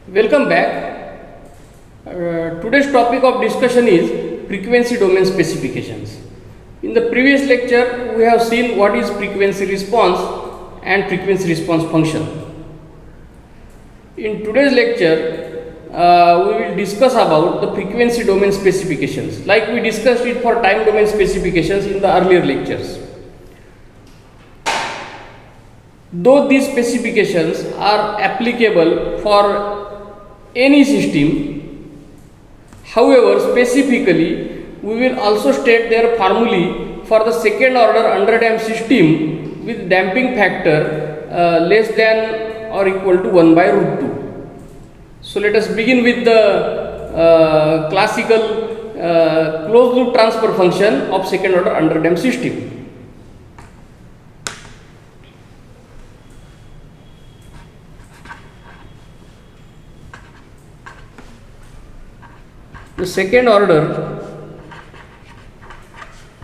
Welcome back. Today's topic of discussion is frequency domain specifications. In the previous lecture, we have seen what is frequency response and frequency response function. In today's lecture, we will discuss about the frequency domain specifications, like we discussed it for time domain specifications in the earlier lectures. Though these specifications are applicable for any system, however, specifically we will also state their formulae for the second order underdamped system with damping factor less than or equal to 1 by root 2. So let us begin with the classical closed loop transfer function of second order underdamped system. The second order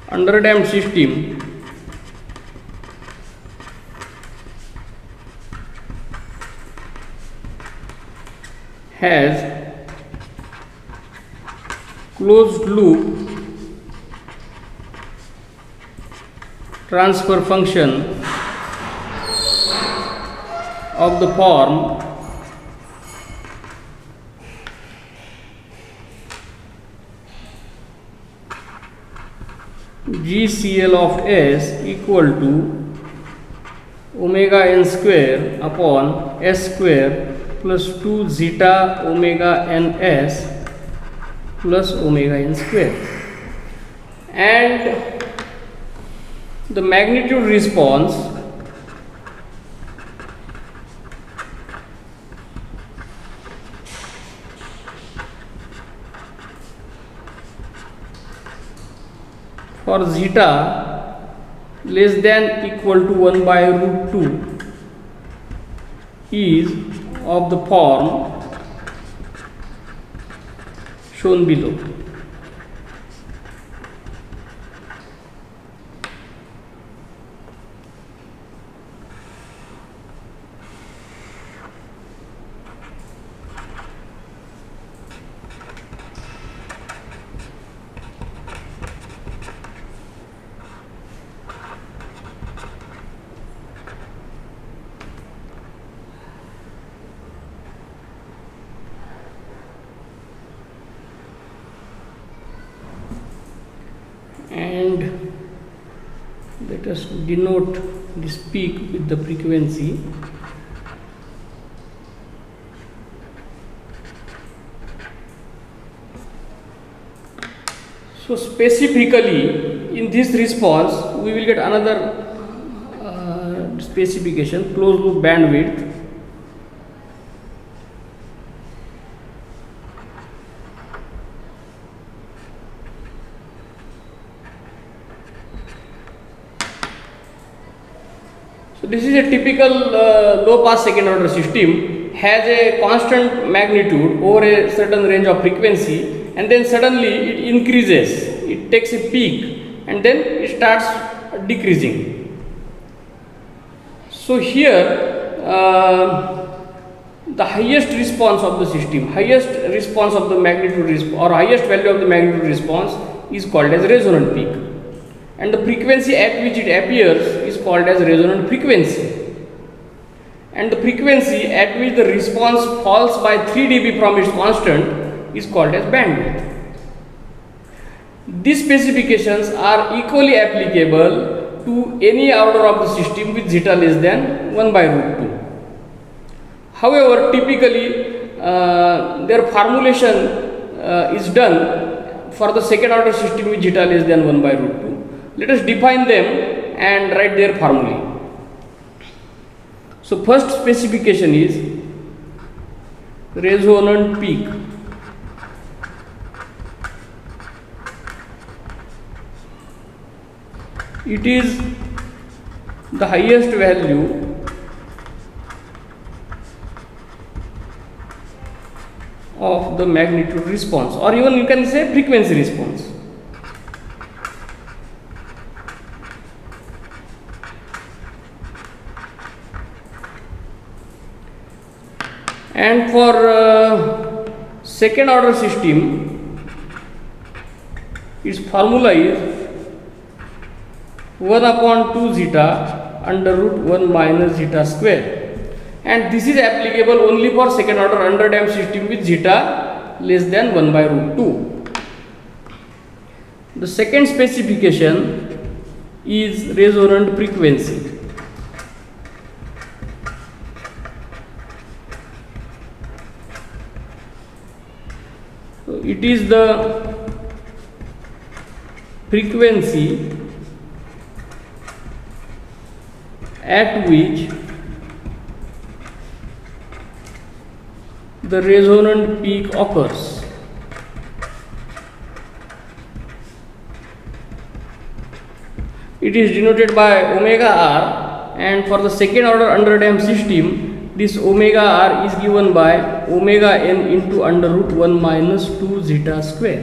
underdamped system has closed loop transfer function of the form GCL of S equal to omega n square upon S square plus 2 zeta omega ns plus omega n square, and the magnitude response for zeta less than equal to 1 by root 2 is of the form shown below. And let us denote this peak with the frequency. So specifically in this response we will get another specification, closed loop bandwidth This is a typical low pass second order system, has a constant magnitude over a certain range of frequency, and then suddenly it increases, it takes a peak and then it starts decreasing. So here the highest response of the system, highest response of the magnitude or highest value of the magnitude response is called as resonant peak, and the frequency at which it appears is called as resonant frequency, and the frequency at which the response falls by 3 dB from its constant is called as bandwidth. These specifications are equally applicable to any order of the system with zeta less than 1 by root 2. However, typically their formulation is done for the second order system with zeta less than 1 by root 2. Let us define them and write their formulae. So first specification is resonant peak. It is the highest value of the magnitude response, or even you can say frequency response. and for second order system, its formula is 1 upon 2 zeta under root 1 minus zeta square, and this is applicable only for second order underdamped system with zeta less than 1 by root 2. The second specification is resonant frequency. So it is the frequency at which the resonant peak occurs. It is denoted by omega r, and for the second order underdamped system, this omega r is given by omega n into under root 1 minus 2 zeta square.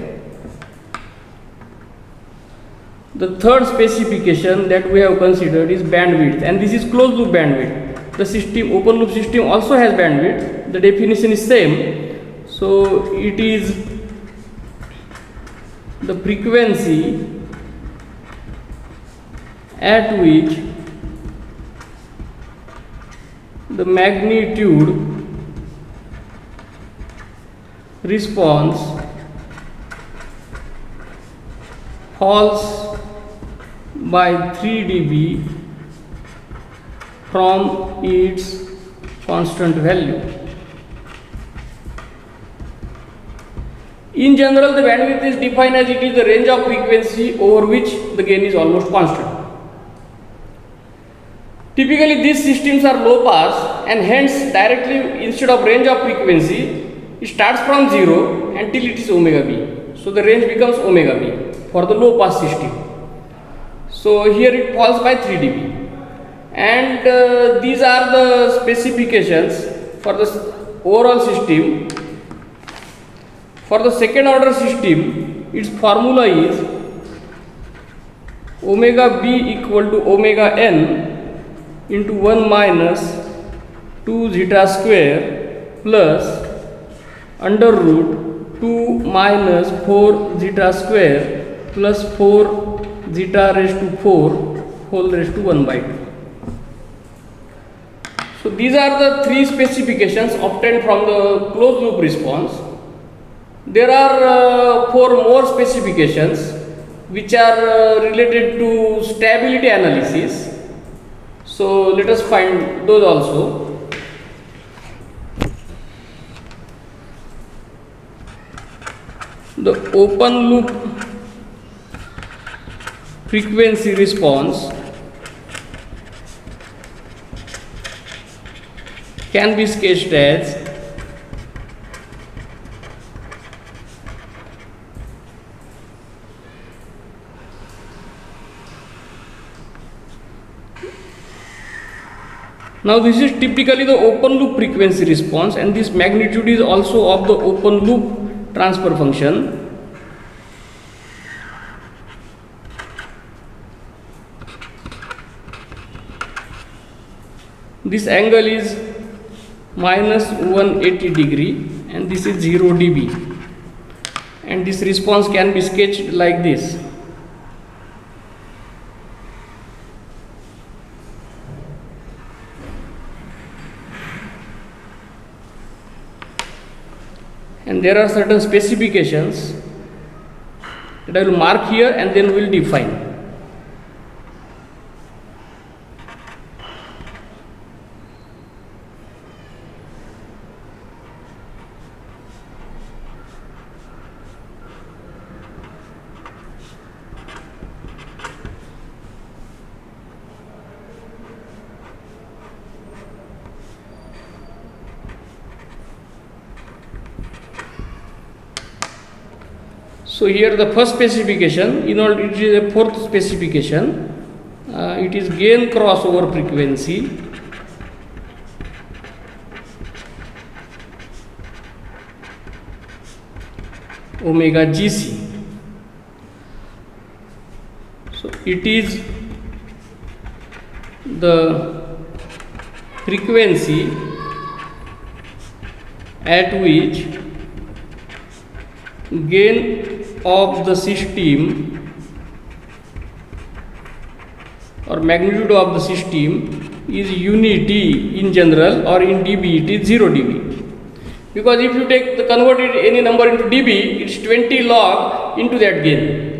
The third specification that we have considered is bandwidth, and this is closed loop bandwidth. The system, open loop system, also has bandwidth. The definition is same. So it is the frequency at which the magnitude response falls by 3 dB from its constant value. In general, the bandwidth is defined as it is the range of frequency over which the gain is almost constant. Typically, these systems are low pass, and hence directly instead of range of frequency, it starts from 0 until it is omega b. So the range becomes omega b for the low pass system. So here it falls by 3 dB, and these are the specifications for the overall system. For the second order system, its formula is omega b equal to omega n into 1 minus 2 zeta square plus under root 2 minus 4 zeta square plus 4 zeta raised to 4 whole raised to 1 by 2. So these are the three specifications obtained from the closed loop response. There are 4 more specifications which are related to stability analysis. So let us find those also. The open loop frequency response can be sketched as now this is typically the open loop frequency response, and this magnitude is also of the open loop transfer function. This angle is minus 180 degree, and this is 0 dB, and this response can be sketched like this. And there are certain specifications that I will mark here, and then we will define. So here the first specification, in order it is a fourth specification, it is gain crossover frequency omega gc. So it is the frequency at which gain of the system or magnitude of the system is unity in general, or in dB it is 0 dB. Because if you take the converted any number into dB, it's 20 log into that gain.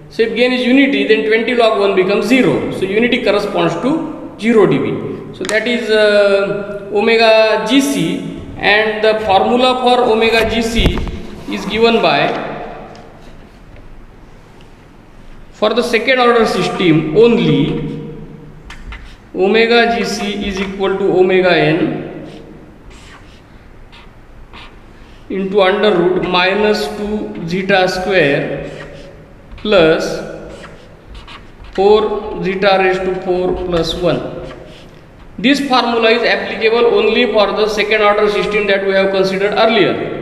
So if gain is unity, then 20 log 1 becomes 0. So unity corresponds to 0 dB. So that is omega gc, and the formula for omega gc is given by, for the second order system only, omega gc is equal to omega n into under root minus 2 zeta square plus 4 zeta raised to 4 plus 1. This formula is applicable only for the second order system that we have considered earlier.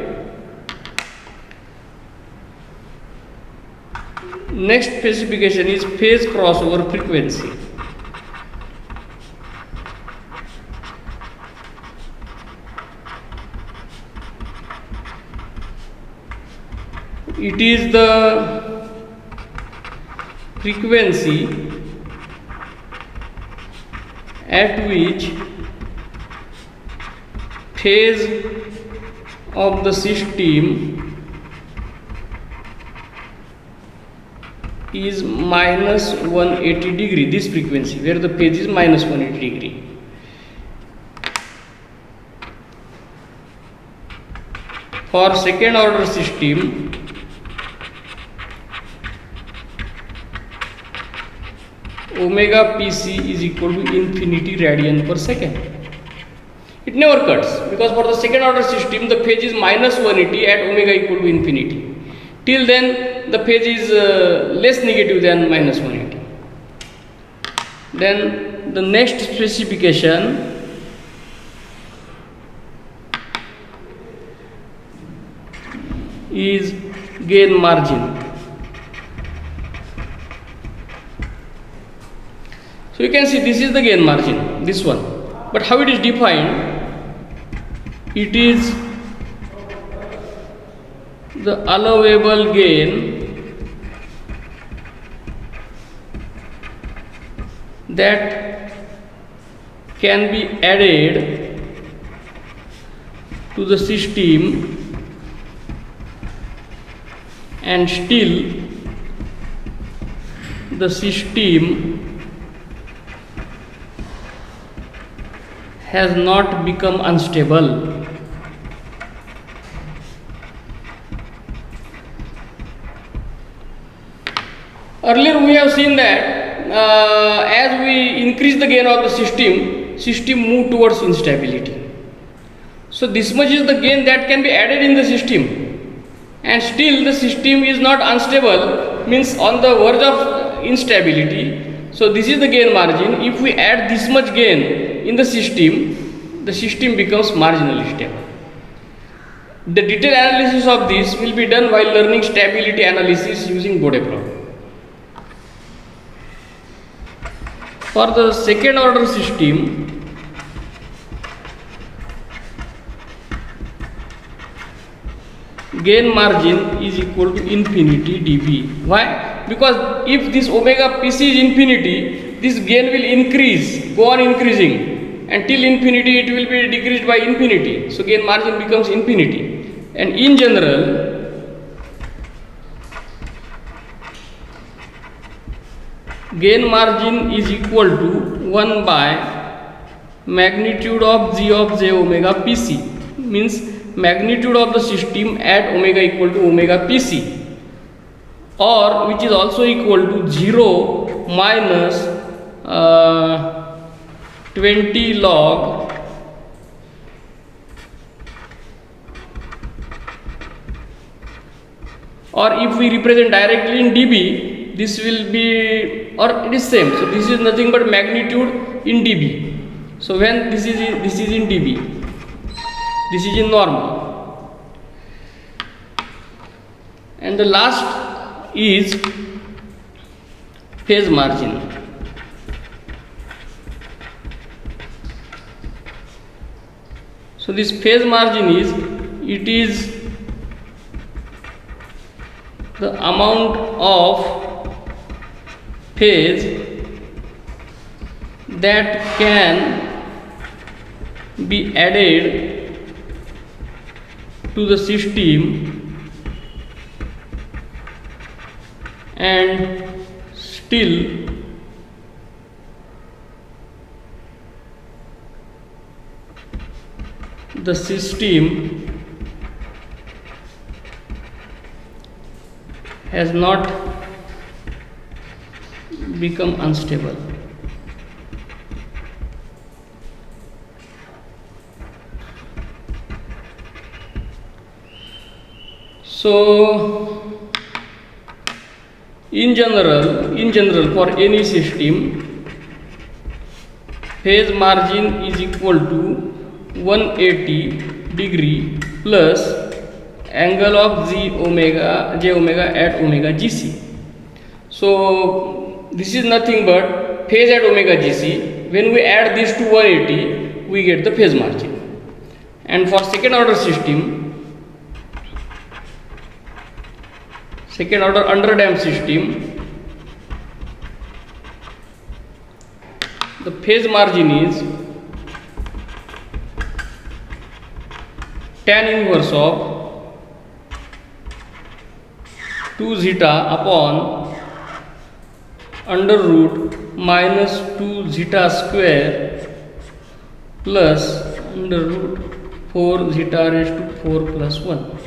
Next specification is phase crossover frequency. It is the frequency at which phase of the system is minus 180 degree. This frequency where the phase is minus 180 degree. For second order system, omega pc is equal to infinity radian per second. It never cuts, because for the second order system the phase is minus 180 at omega equal to infinity. Till then the phase is less negative than minus 180. Then the next specification is gain margin. So you can see this is the gain margin, this one. But how it is defined? It is the allowable gain that can be added to the system and still the system has not become unstable. Earlier we have seen that as we increase the gain of the system move towards instability. So this much is the gain that can be added in the system, and still the system is not unstable, means on the verge of instability. So this is the gain margin. If we add this much gain in the system becomes marginally stable. The detailed analysis of this will be done while learning stability analysis using Bode problem. For the second order system, gain margin is equal to infinity dB. Why? Because if this omega pc is infinity, this gain will increase, go on increasing, until infinity it will be decreased by infinity. So gain margin becomes infinity. And in general, gain margin is equal to 1 by magnitude of g of j omega pc, means magnitude of the system at omega equal to omega pc, or which is also equal to 0 minus 20 log or if we represent directly in dB, this will be, or it is same. So this is nothing but magnitude in dB. So when this is in dB, this is in normal. And the last is phase margin. So this phase margin is it is the amount of phase that can be added to the system and still the system has not become unstable. So in general for any system, phase margin is equal to 180 degree plus angle of j omega at omega gc. So this is nothing but phase at omega gc. When we add this to 180, we get the phase margin. And for second order system, second order underdamped system, the phase margin is tan inverse of 2 zeta upon under root minus 2 zeta square plus under root 4 zeta raised to 4 plus 1.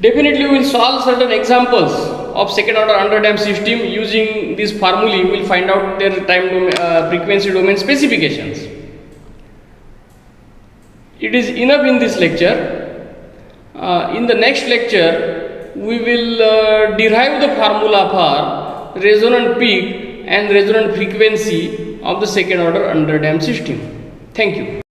Definitely we will solve certain examples of second order underdamped system using this formulae. We will find out their frequency domain specifications. It is enough in this lecture. In the next lecture we will derive the formula for resonant peak and resonant frequency of the second order underdamped system. Thank you.